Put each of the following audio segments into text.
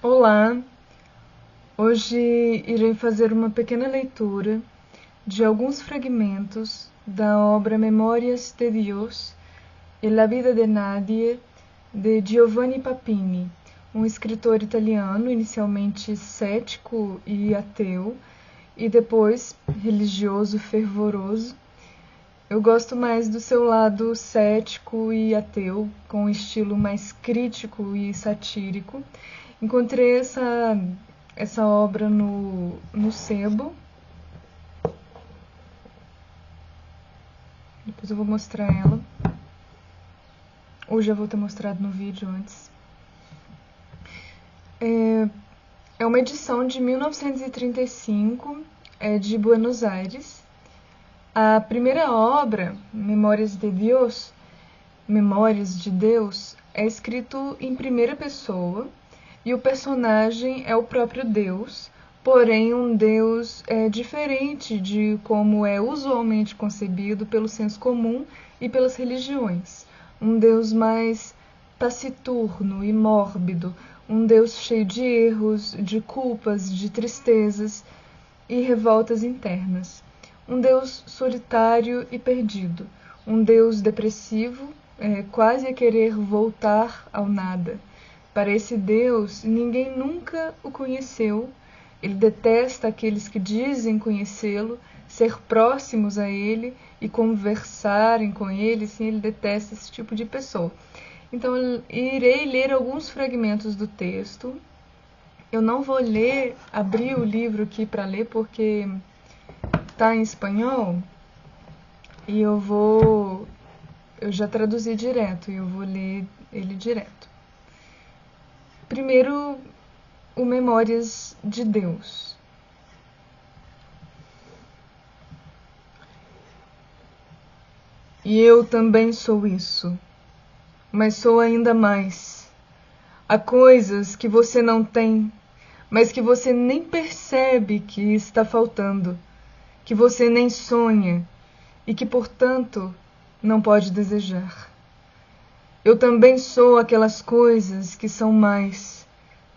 Olá, hoje irei fazer uma pequena leitura de alguns fragmentos da obra Memórias de Dios e la vida de Nadie, de Giovanni Papini, um escritor italiano, inicialmente cético e ateu, e depois religioso fervoroso. Eu gosto mais do seu lado cético e ateu, com um estilo mais crítico e satírico. Encontrei essa obra no sebo. Depois eu vou mostrar ela. Ou já vou ter mostrado no vídeo antes. É uma edição de 1935, de Buenos Aires. A primeira obra, Memórias de Dios, Memórias de Deus, é escrito em primeira pessoa e o personagem é o próprio Deus, porém um Deus diferente de como é usualmente concebido pelo senso comum e pelas religiões. Um Deus mais taciturno e mórbido, um Deus cheio de erros, de culpas, de tristezas e revoltas internas. Um Deus solitário e perdido, um Deus depressivo, quase a querer voltar ao nada. Para esse Deus, ninguém nunca o conheceu. Ele detesta aqueles que dizem conhecê-lo, ser próximos a ele e conversarem com ele. Sim, ele detesta esse tipo de pessoa. Então, irei ler alguns fragmentos do texto. Eu não vou abrir o livro aqui para ler, porque está em espanhol e eu já traduzi direto e eu vou ler ele direto. Primeiro, o Memórias de Deus. E eu também sou isso, mas sou ainda mais. Há coisas que você não tem, mas que você nem percebe que está faltando, que você nem sonha e que, portanto, não pode desejar. Eu também sou aquelas coisas que são mais,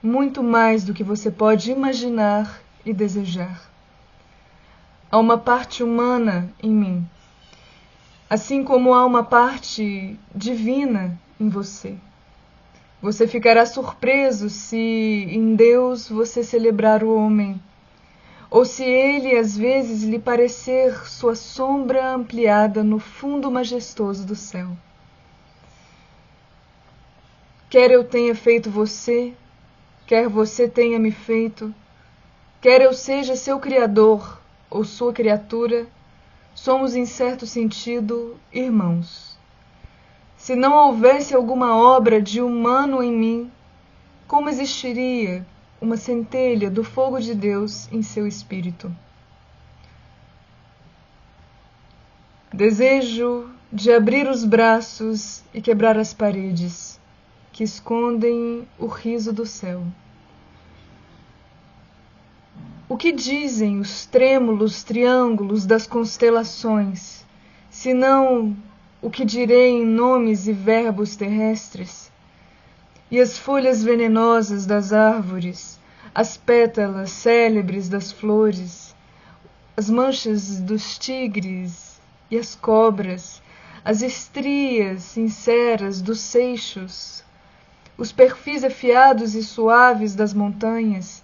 muito mais do que você pode imaginar e desejar. Há uma parte humana em mim, assim como há uma parte divina em você. Você ficará surpreso se em Deus você celebrar o homem, ou se ele às vezes lhe parecer sua sombra ampliada no fundo majestoso do céu. Quer eu tenha feito você, quer você tenha me feito, quer eu seja seu criador ou sua criatura, somos em certo sentido irmãos. Se não houvesse alguma obra de humano em mim, como existiria uma centelha do fogo de Deus em seu espírito? Desejo de abrir os braços e quebrar as paredes que escondem o riso do céu. O que dizem os trêmulos triângulos das constelações, senão o que direi em nomes e verbos terrestres? E as folhas venenosas das árvores, as pétalas célebres das flores, as manchas dos tigres e as cobras, as estrias sinceras dos seixos, os perfis afiados e suaves das montanhas,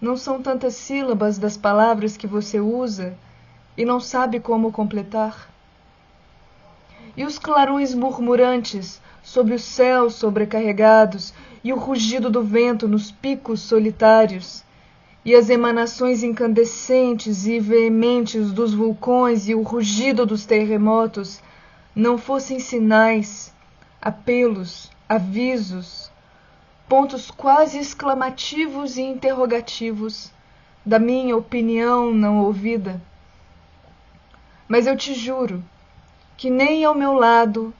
não são tantas sílabas das palavras que você usa e não sabe como completar? E os clarões murmurantes sobre os céus sobrecarregados e o rugido do vento nos picos solitários, e as emanações incandescentes e veementes dos vulcões e o rugido dos terremotos não fossem sinais, apelos, avisos, pontos quase exclamativos e interrogativos da minha opinião não ouvida? Mas eu te juro que nem ao meu lado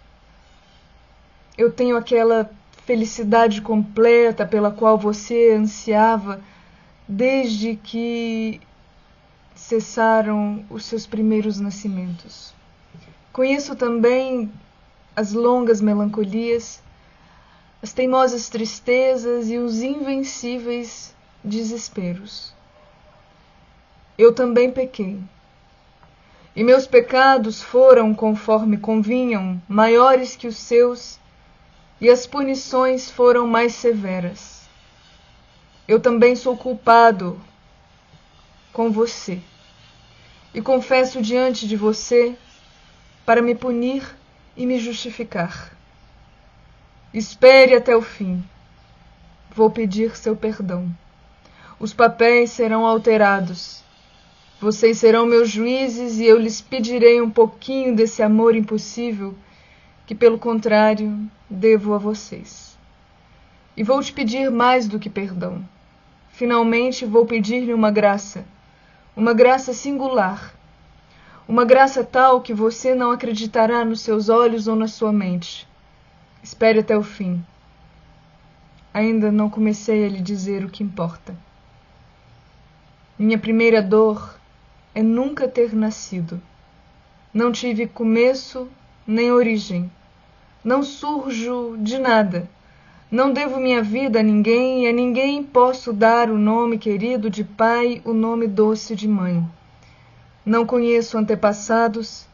eu tenho aquela felicidade completa pela qual você ansiava desde que cessaram os seus primeiros nascimentos. Conheço também as longas melancolias, as teimosas tristezas e os invencíveis desesperos. Eu também pequei, e meus pecados foram, conforme convinham, maiores que os seus, e as punições foram mais severas. Eu também sou culpado com você, e confesso diante de você para me punir e me justificar. Espere até o fim. Vou pedir seu perdão. Os papéis serão alterados. Vocês serão meus juízes e eu lhes pedirei um pouquinho desse amor impossível que, pelo contrário, devo a vocês. E vou te pedir mais do que perdão. Finalmente vou pedir-lhe uma graça singular, uma graça tal que você não acreditará nos seus olhos ou na sua mente. Espere até o fim. Ainda não comecei a lhe dizer o que importa. Minha primeira dor é nunca ter nascido. Não tive começo nem origem. Não surjo de nada. Não devo minha vida a ninguém e a ninguém posso dar o nome querido de pai, o nome doce de mãe. Não conheço antepassados,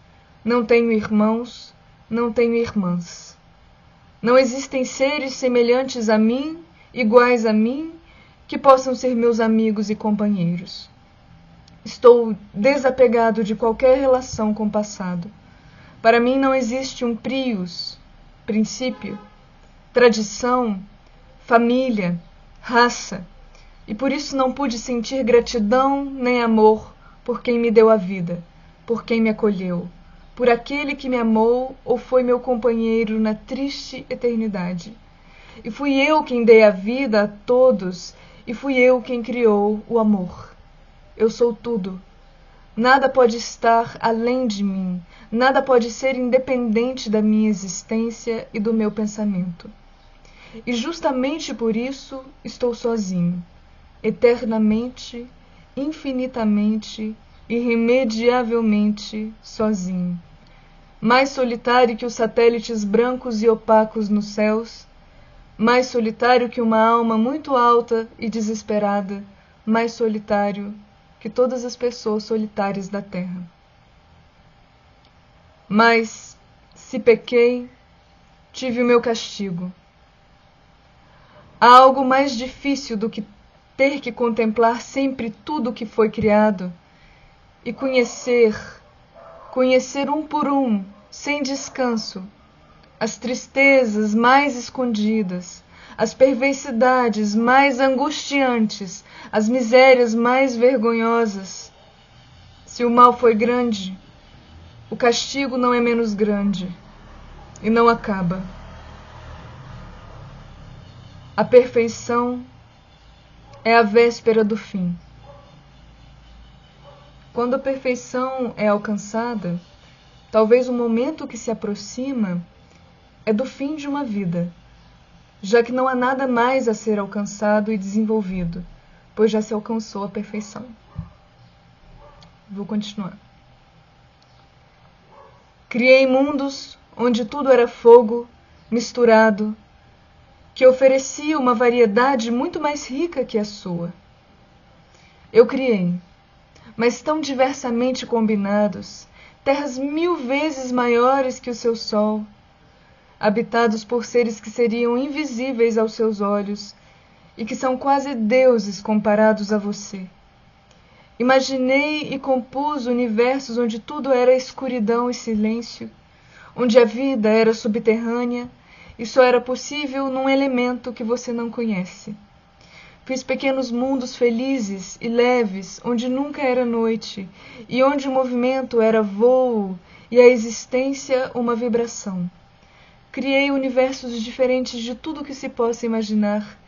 não tenho irmãos, não tenho irmãs. Não existem seres semelhantes a mim, iguais a mim, que possam ser meus amigos e companheiros. Estou desapegado de qualquer relação com o passado. Para mim não existe um princípio, tradição, família, raça, e por isso não pude sentir gratidão nem amor por quem me deu a vida, por quem me acolheu, por aquele que me amou ou foi meu companheiro na triste eternidade. E fui eu quem dei a vida a todos, e fui eu quem criou o amor. Eu sou tudo. Nada pode estar além de mim, nada pode ser independente da minha existência e do meu pensamento. E justamente por isso estou sozinho, eternamente, infinitamente, irremediavelmente sozinho. Mais solitário que os satélites brancos e opacos nos céus, mais solitário que uma alma muito alta e desesperada, mais solitário que todas as pessoas solitárias da terra. Mas, se pequei, tive o meu castigo. Há algo mais difícil do que ter que contemplar sempre tudo o que foi criado e conhecer um por um, sem descanso, as tristezas mais escondidas, as perversidades mais angustiantes, as misérias mais vergonhosas. Se o mal foi grande, o castigo não é menos grande e não acaba. A perfeição é a véspera do fim. Quando a perfeição é alcançada, talvez o momento que se aproxima é do fim de uma vida, já que não há nada mais a ser alcançado e desenvolvido, pois já se alcançou a perfeição. Vou continuar. Criei mundos onde tudo era fogo, misturado, que oferecia uma variedade muito mais rica que a sua. Eu criei, mas tão diversamente combinados, terras 1000 vezes maiores que o seu sol, habitados por seres que seriam invisíveis aos seus olhos e que são quase deuses comparados a você. Imaginei e compus universos onde tudo era escuridão e silêncio, onde a vida era subterrânea e só era possível num elemento que você não conhece. Fiz pequenos mundos felizes e leves, onde nunca era noite, e onde o movimento era voo e a existência uma vibração. Criei universos diferentes de tudo que se possa imaginar,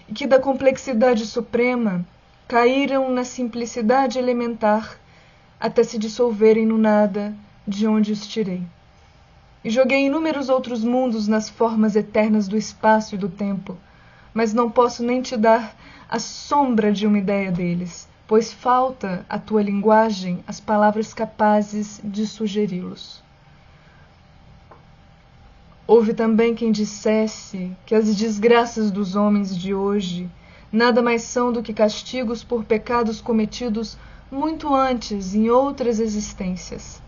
e que da complexidade suprema caíram na simplicidade elementar, até se dissolverem no nada de onde os tirei. E joguei inúmeros outros mundos nas formas eternas do espaço e do tempo, mas não posso nem te dar a sombra de uma ideia deles, pois falta à tua linguagem as palavras capazes de sugeri-los. Houve também quem dissesse que as desgraças dos homens de hoje nada mais são do que castigos por pecados cometidos muito antes em outras existências,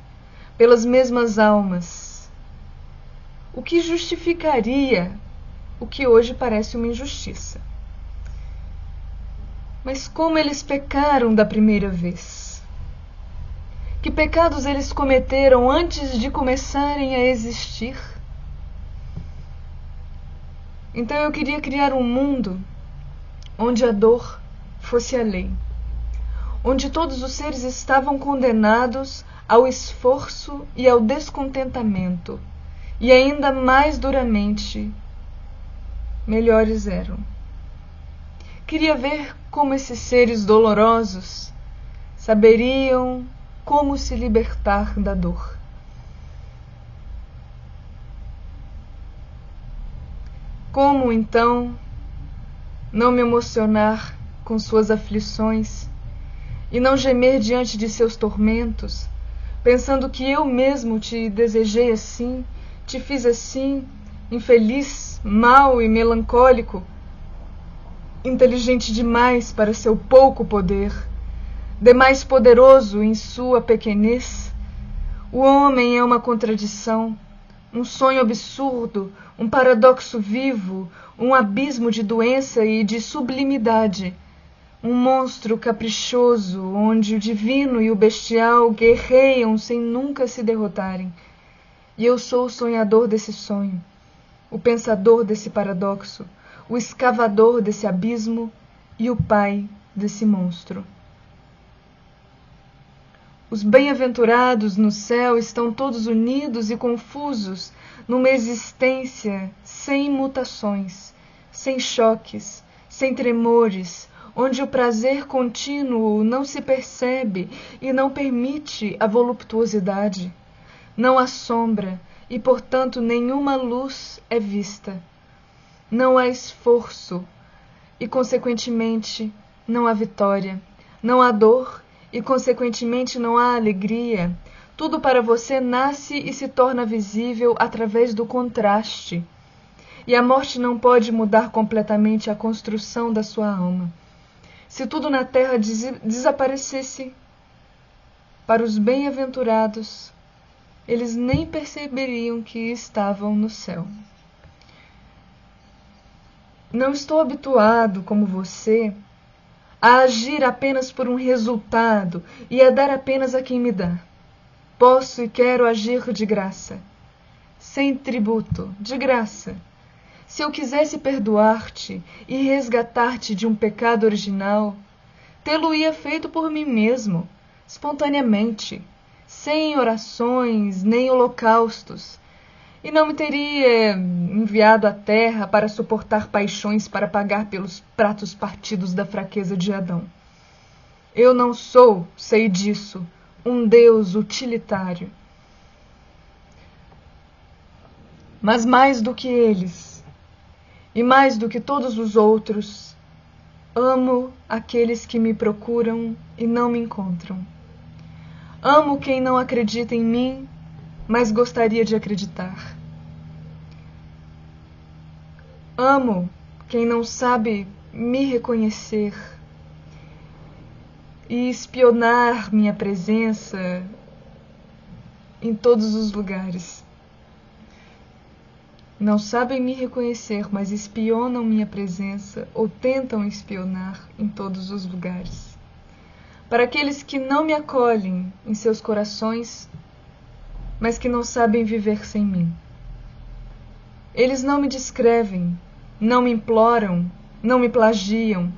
pelas mesmas almas, o que justificaria o que hoje parece uma injustiça. Mas como eles pecaram da primeira vez? Que pecados eles cometeram antes de começarem a existir? Então eu queria criar um mundo onde a dor fosse a lei, onde todos os seres estavam condenados ao esforço e ao descontentamento, e ainda mais duramente, melhores eram. Queria ver como esses seres dolorosos saberiam como se libertar da dor. Como, então, não me emocionar com suas aflições e não gemer diante de seus tormentos, pensando que eu mesmo te desejei assim, te fiz assim, infeliz, mau e melancólico, inteligente demais para seu pouco poder, demais poderoso em sua pequenez? O homem é uma contradição, um sonho absurdo, um paradoxo vivo, um abismo de doença e de sublimidade, um monstro caprichoso onde o divino e o bestial guerreiam sem nunca se derrotarem. E eu sou o sonhador desse sonho, o pensador desse paradoxo, o escavador desse abismo e o pai desse monstro. Os bem-aventurados no céu estão todos unidos e confusos numa existência sem mutações, sem choques, sem tremores, onde o prazer contínuo não se percebe e não permite a voluptuosidade. Não há sombra e, portanto, nenhuma luz é vista. Não há esforço e, consequentemente, não há vitória. Não há dor e, consequentemente, não há alegria. Tudo para você nasce e se torna visível através do contraste. E a morte não pode mudar completamente a construção da sua alma. Se tudo na terra desaparecesse, para os bem-aventurados, eles nem perceberiam que estavam no céu. Não estou habituado, como você, a agir apenas por um resultado e a dar apenas a quem me dá. Posso e quero agir de graça, sem tributo, de graça. Se eu quisesse perdoar-te e resgatar-te de um pecado original, tê-lo-ia feito por mim mesmo, espontaneamente, sem orações nem holocaustos, e não me teria enviado à terra para suportar paixões para pagar pelos pratos partidos da fraqueza de Adão. Eu não sou, sei disso, um Deus utilitário. Mas mais do que eles, e mais do que todos os outros, amo aqueles que me procuram e não me encontram. Amo quem não acredita em mim, mas gostaria de acreditar. Amo quem não sabe me reconhecer e espionar minha presença em todos os lugares. Não sabem me reconhecer, mas espionam minha presença ou tentam espionar em todos os lugares. Para aqueles que não me acolhem em seus corações, mas que não sabem viver sem mim. Eles não me descrevem, não me imploram, não me plagiam,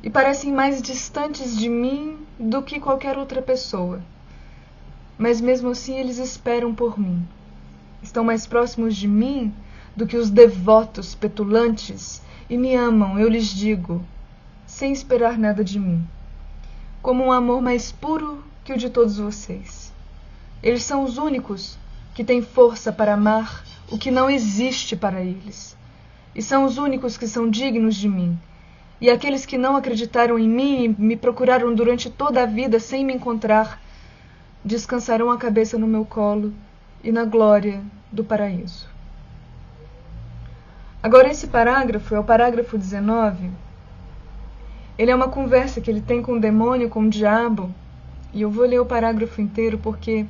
e parecem mais distantes de mim do que qualquer outra pessoa. Mas mesmo assim eles esperam por mim. Estão mais próximos de mim do que os devotos petulantes e me amam, eu lhes digo, sem esperar nada de mim, como um amor mais puro que o de todos vocês. Eles são os únicos que têm força para amar o que não existe para eles. E são os únicos que são dignos de mim. E aqueles que não acreditaram em mim e me procuraram durante toda a vida sem me encontrar, descansarão a cabeça no meu colo e na glória do paraíso. Agora, esse parágrafo é o parágrafo 19. Ele é uma conversa que ele tem com o demônio, com o diabo. E eu vou ler o parágrafo inteiro porque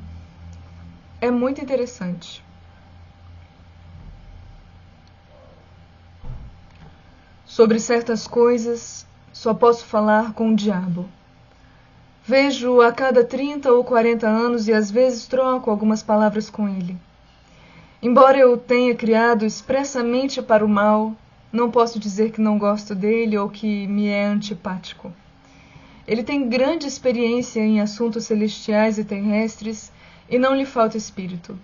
é muito interessante. Sobre certas coisas, só posso falar com o diabo. Vejo-o a cada 30 ou 40 anos e às vezes troco algumas palavras com ele. Embora eu o tenha criado expressamente para o mal, não posso dizer que não gosto dele ou que me é antipático. Ele tem grande experiência em assuntos celestiais e terrestres e não lhe falta espírito.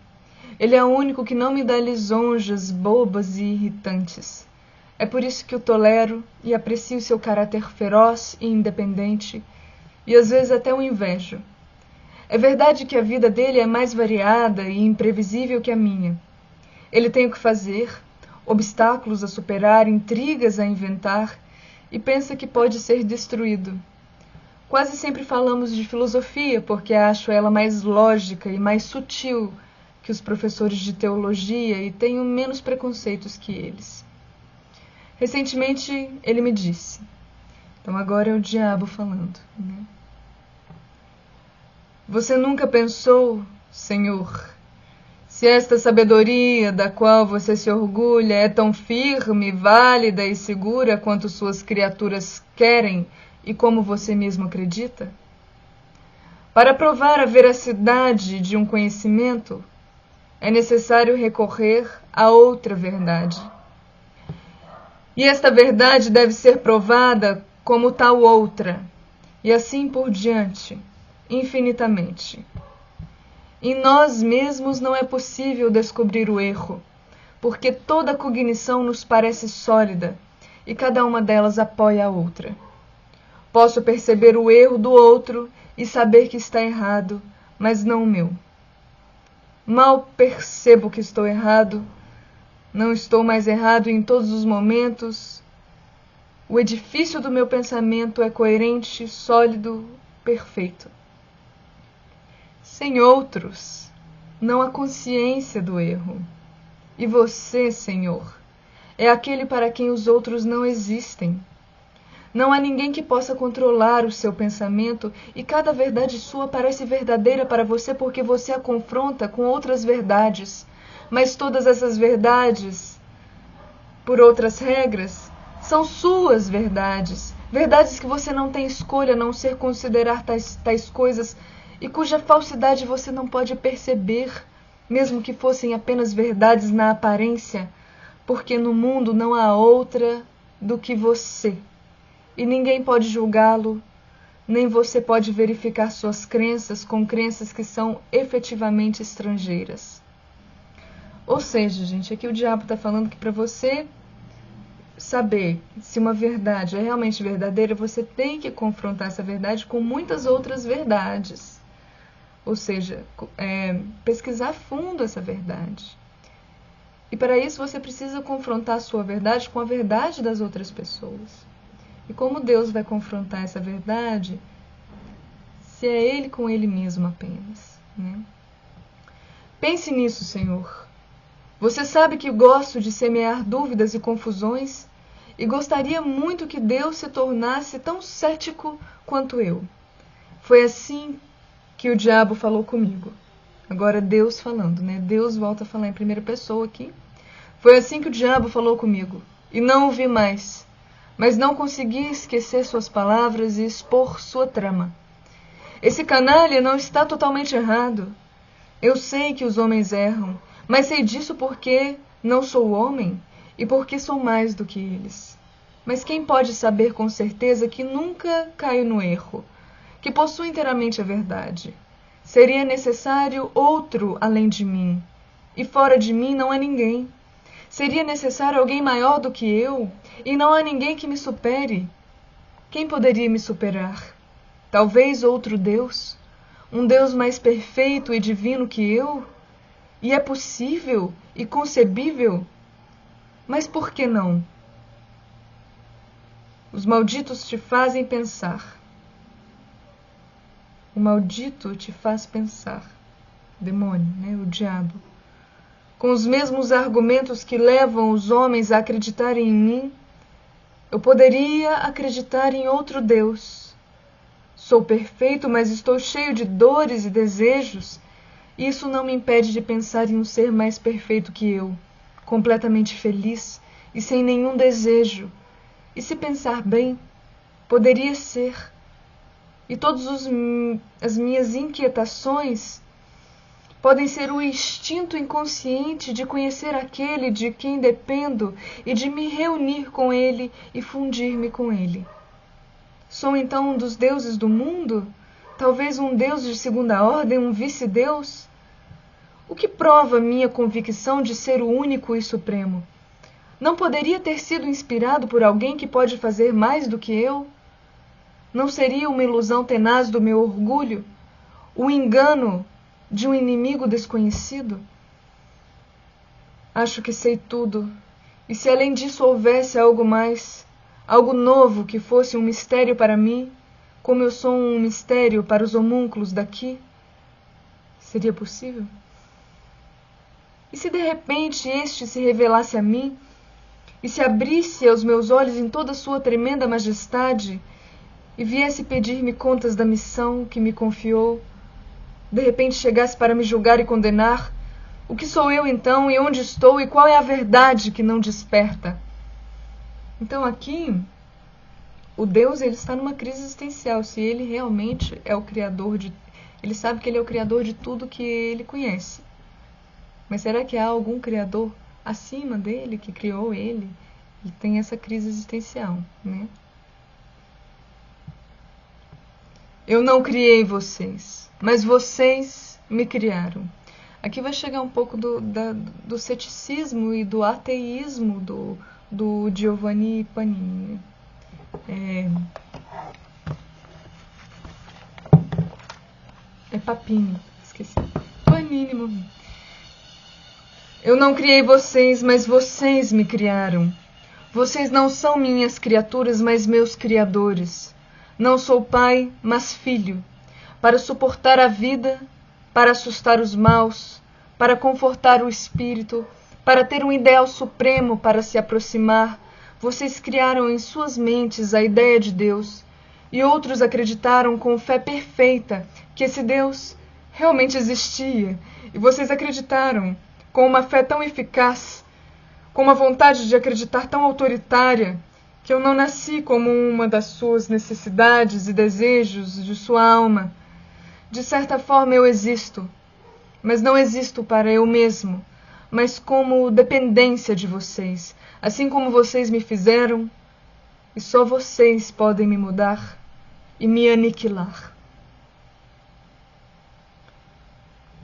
Ele é o único que não me dá lisonjas bobas e irritantes. É por isso que o tolero e aprecio seu caráter feroz e independente, e às vezes até o invejo. É verdade que a vida dele é mais variada e imprevisível que a minha. Ele tem o que fazer, obstáculos a superar, intrigas a inventar, e pensa que pode ser destruído. Quase sempre falamos de filosofia, porque acho ela mais lógica e mais sutil que os professores de teologia e tenho menos preconceitos que eles. Recentemente ele me disse, então agora é o diabo falando, né? Você nunca pensou, Senhor, se esta sabedoria da qual você se orgulha é tão firme, válida e segura quanto suas criaturas querem e como você mesmo acredita? Para provar a veracidade de um conhecimento, é necessário recorrer a outra verdade. E esta verdade deve ser provada como tal outra, e assim por diante, infinitamente. Em nós mesmos não é possível descobrir o erro, porque toda cognição nos parece sólida, e cada uma delas apoia a outra. Posso perceber o erro do outro e saber que está errado, mas não o meu. Mal percebo que estou errado, não estou mais errado em todos os momentos. O edifício do meu pensamento é coerente, sólido, perfeito. Sem outros, não há consciência do erro. E você, Senhor, é aquele para quem os outros não existem. Não há ninguém que possa controlar o seu pensamento e cada verdade sua parece verdadeira para você porque você a confronta com outras verdades. Mas todas essas verdades, por outras regras, são suas verdades. Verdades que você não tem escolha a não ser considerar tais coisas e cuja falsidade você não pode perceber, mesmo que fossem apenas verdades na aparência, porque no mundo não há outra do que você. E ninguém pode julgá-lo, nem você pode verificar suas crenças com crenças que são efetivamente estrangeiras. Ou seja, gente, aqui o diabo está falando que para você saber se uma verdade é realmente verdadeira, você tem que confrontar essa verdade com muitas outras verdades. Ou seja, pesquisar a fundo essa verdade. E para isso você precisa confrontar a sua verdade com a verdade das outras pessoas. E como Deus vai confrontar essa verdade se é Ele com Ele mesmo apenas, né? Pense nisso, Senhor. Você sabe que gosto de semear dúvidas e confusões e gostaria muito que Deus se tornasse tão cético quanto eu. Foi assim que o diabo falou comigo. Agora Deus falando, né? Deus volta a falar em primeira pessoa aqui. Foi assim que o diabo falou comigo e não o vi mais. Mas não consegui esquecer suas palavras e expor sua trama. Esse canalha não está totalmente errado. Eu sei que os homens erram, mas sei disso porque não sou homem e porque sou mais do que eles. Mas quem pode saber com certeza que nunca caio no erro, que possuo inteiramente a verdade? Seria necessário outro além de mim, e fora de mim não há ninguém. Seria necessário alguém maior do que eu, e não há ninguém que me supere. Quem poderia me superar? Talvez outro Deus? Um Deus mais perfeito e divino que eu? E é possível e concebível? Mas por que não? Os malditos te fazem pensar. O maldito te faz pensar. Demônio, né? O diabo. com os mesmos argumentos que levam os homens a acreditarem em mim, eu poderia acreditar em outro Deus. Sou perfeito, mas estou cheio de dores e desejos. Isso não me impede de pensar em um ser mais perfeito que eu, completamente feliz e sem nenhum desejo. E se pensar bem, poderia ser. E todas as minhas inquietações podem ser o instinto inconsciente de conhecer aquele de quem dependo e de me reunir com ele e fundir-me com ele. Sou então um dos deuses do mundo? Talvez um deus de segunda ordem, um vice-deus? O que prova minha convicção de ser o único e supremo? Não poderia ter sido inspirado por alguém que pode fazer mais do que eu? Não seria uma ilusão tenaz do meu orgulho? O engano de um inimigo desconhecido? Acho que sei tudo. E se além disso houvesse algo mais, algo novo que fosse um mistério para mim, como eu sou um mistério para os homúnculos daqui, seria possível? E se de repente este se revelasse a mim, e se abrisse aos meus olhos em toda a sua tremenda majestade, e viesse pedir-me contas da missão que me confiou, de repente chegasse para me julgar e condenar, o que sou eu então, e onde estou, e qual é a verdade que não desperta? Então aqui, o Deus ele está numa crise existencial, se ele realmente é o criador de... Ele sabe que ele é o criador de tudo que ele conhece. Mas será que há algum criador acima dele, que criou ele? Ele tem essa crise existencial, né? Eu não criei vocês, mas vocês me criaram. Aqui vai chegar um pouco do ceticismo e do ateísmo do Giovanni Panini. É Papini, esqueci. Panini. Eu não criei vocês, mas vocês me criaram. Vocês não são minhas criaturas, mas meus criadores. Não sou pai, mas filho, para suportar a vida, para assustar os maus, para confortar o espírito, para ter um ideal supremo para se aproximar. Vocês criaram em suas mentes a ideia de Deus, e outros acreditaram com fé perfeita que esse Deus realmente existia, e vocês acreditaram com uma fé tão eficaz, com uma vontade de acreditar tão autoritária, que eu não nasci como uma das suas necessidades e desejos de sua alma. De certa forma eu existo, mas não existo para eu mesmo, mas como dependência de vocês, assim como vocês me fizeram, e só vocês podem me mudar e me aniquilar.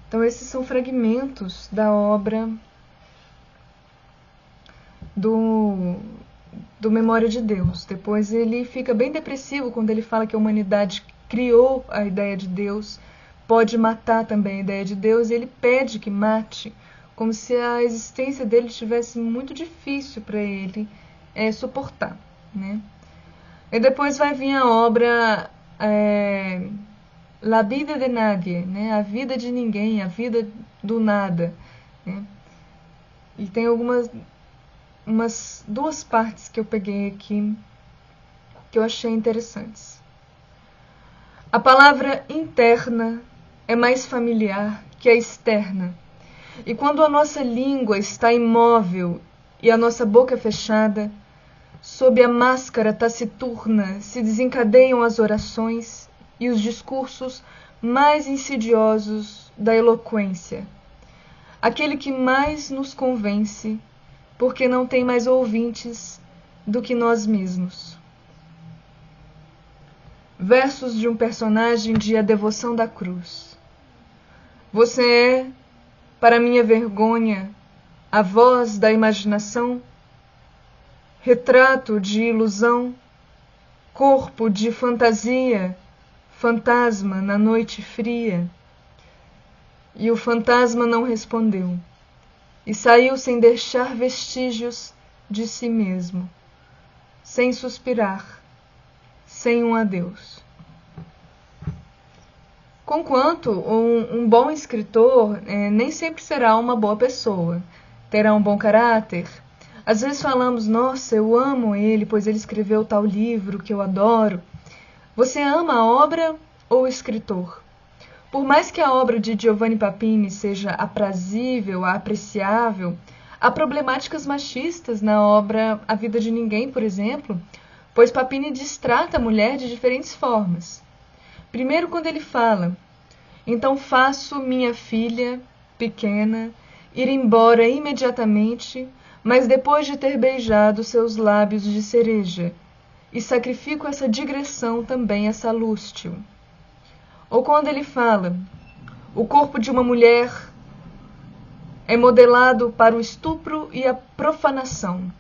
Então esses são fragmentos da obra do Memória de Deus. Depois ele fica bem depressivo quando ele fala que a humanidade criou a ideia de Deus, pode matar também a ideia de Deus, e ele pede que mate, como se a existência dele tivesse muito difícil para ele suportar, né? E depois vai vir a obra La vida de nadie, né? A vida de ninguém, a vida do nada, né? E tem duas partes que eu peguei aqui que eu achei interessantes. A palavra interna é mais familiar que a externa. E quando a nossa língua está imóvel e a nossa boca fechada, sob a máscara taciturna se desencadeiam as orações e os discursos mais insidiosos da eloquência. Aquele que mais nos convence, porque não tem mais ouvintes do que nós mesmos. Versos de um personagem de A Devoção da Cruz. Você é, para minha vergonha, a voz da imaginação, retrato de ilusão, corpo de fantasia, fantasma na noite fria. E o fantasma não respondeu, e saiu sem deixar vestígios de si mesmo, sem suspirar, sem um adeus. Conquanto um bom escritor nem sempre será uma boa pessoa, terá um bom caráter. Às vezes falamos, nossa, eu amo ele, pois ele escreveu tal livro que eu adoro. Você ama a obra ou o escritor? Por mais que a obra de Giovanni Papini seja aprazível, apreciável, há problemáticas machistas na obra A Vida de Ninguém, por exemplo, pois Papini destrata a mulher de diferentes formas. Primeiro, quando ele fala, então faço minha filha, pequena, ir embora imediatamente, mas depois de ter beijado seus lábios de cereja, e sacrifico essa digressão também a Salústio. Ou quando ele fala, o corpo de uma mulher é modelado para o estupro e a profanação.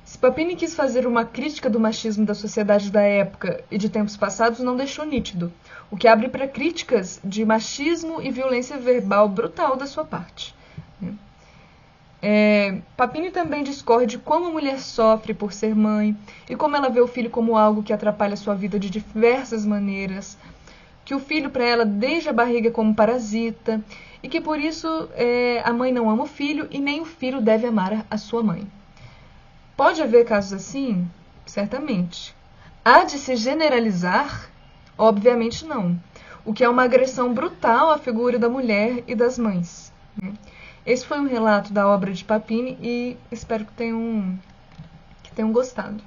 Se Papini quis fazer uma crítica do machismo da sociedade da época e de tempos passados, não deixou nítido, o que abre para críticas de machismo e violência verbal brutal da sua parte. Papini também discorre de como a mulher sofre por ser mãe e como ela vê o filho como algo que atrapalha sua vida de diversas maneiras, que o filho para ela desde a barriga é como parasita e que por isso a mãe não ama o filho e nem o filho deve amar a sua mãe. Pode haver casos assim? Certamente. Há de se generalizar? Obviamente não. O que é uma agressão brutal à figura da mulher e das mães. Esse foi um relato da obra de Papini e espero que tenham gostado.